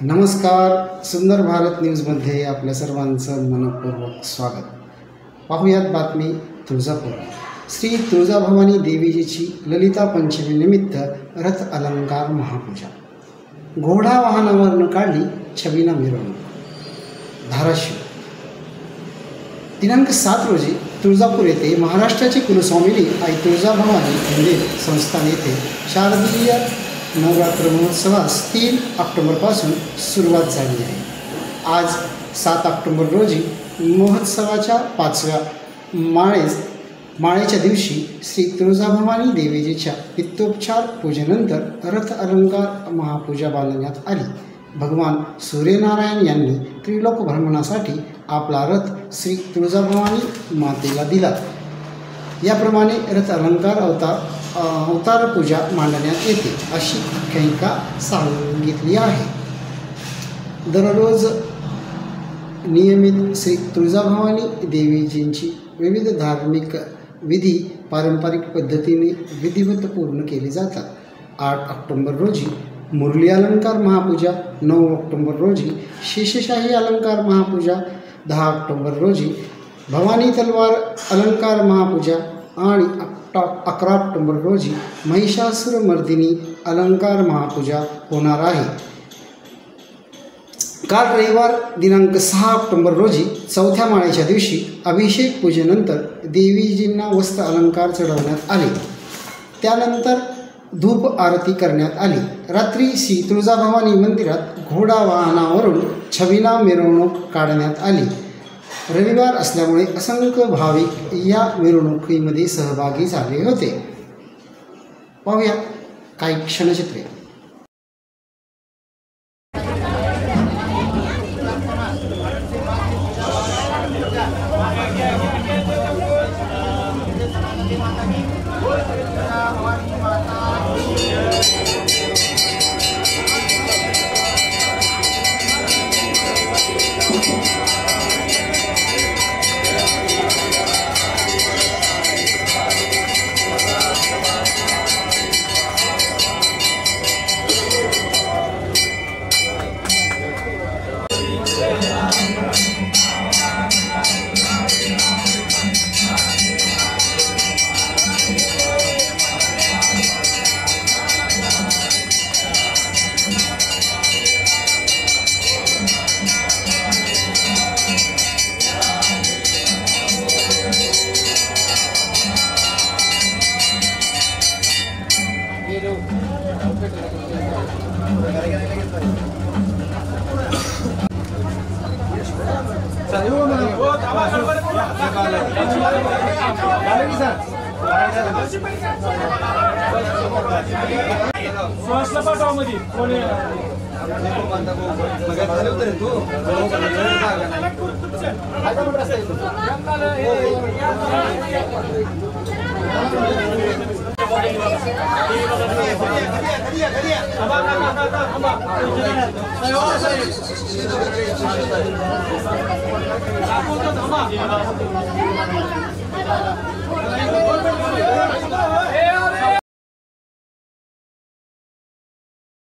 नमस्कार, सुंदर भारत न्यूजमध्ये आपल्या सर्वांचं मनपूर्वक स्वागत. पाहुयात बातमी तुळजापूर. श्री तुळजाभवानी देवीजीची ललिता पंचमीनिमित्त रथ अलंकार महापूजा. घोडा वाहनावरून काढली छबिना मिरवणूक. धाराशिव. दिनांक 7 रोजी तुळजापूर येथे महाराष्ट्राची कुलस्वामिनी आई तुळजाभवानी मंदिर संस्थान येथे शारदीय नवरात्र महोत्सवास 3 ऑक्टोबरपासून सुरुवात झाली आहे. आज 7 ऑक्टोबर रोजी महोत्सवाच्या 5व्या माळेच्या दिवशी श्री तुळजाभवानी देवीजीच्या पित्तोपचार पूजेनंतर रथ अलंकार महापूजा बांधण्यात आली. भगवान सूर्यनारायण यांनी त्रिलोक भ्रमणासाठी आपला रथ श्री तुळजाभवानी मातेला दिला. याप्रमाणे रथ अलंकार अवतार पूजा मांडण्यात येते अशी आख्यायिका सांगितली आहे. दररोज नियमित श्री तुळजाभवानी देवीजींची विविध धार्मिक विधी पारंपरिक पद्धतीने विधिवत पूर्ण केले जातात. 8 ऑक्टोबर रोजी मुरली अलंकार महापूजा, 9 ऑक्टोबर रोजी शेषशाही अलंकार महापूजा, 10 ऑक्टोबर रोजी भवानी तलवार अलंकार महापूजा आणि 11 ऑक्टोबर रोजी महिषासुरमर्दिनी अलंकार महापूजा होणार आहे. काल रविवार दिनांक 6 ऑक्टोबर रोजी 4थ्या माळेच्या दिवशी अभिषेक पूजेनंतर देवीजींना वस्त्र अलंकार चढवण्यात आले. त्यानंतर धूप आरती करण्यात आली. रात्री श्री तुळजाभवानी मंदिरात घोडा वाहनावरून छबिना मिरवणूक काढण्यात आली. रविवार असल्यामुळे असंख्य भाविक या मिरवणुकीमध्ये सहभागी झाले होते. पाहूया काही क्षणचित्रे.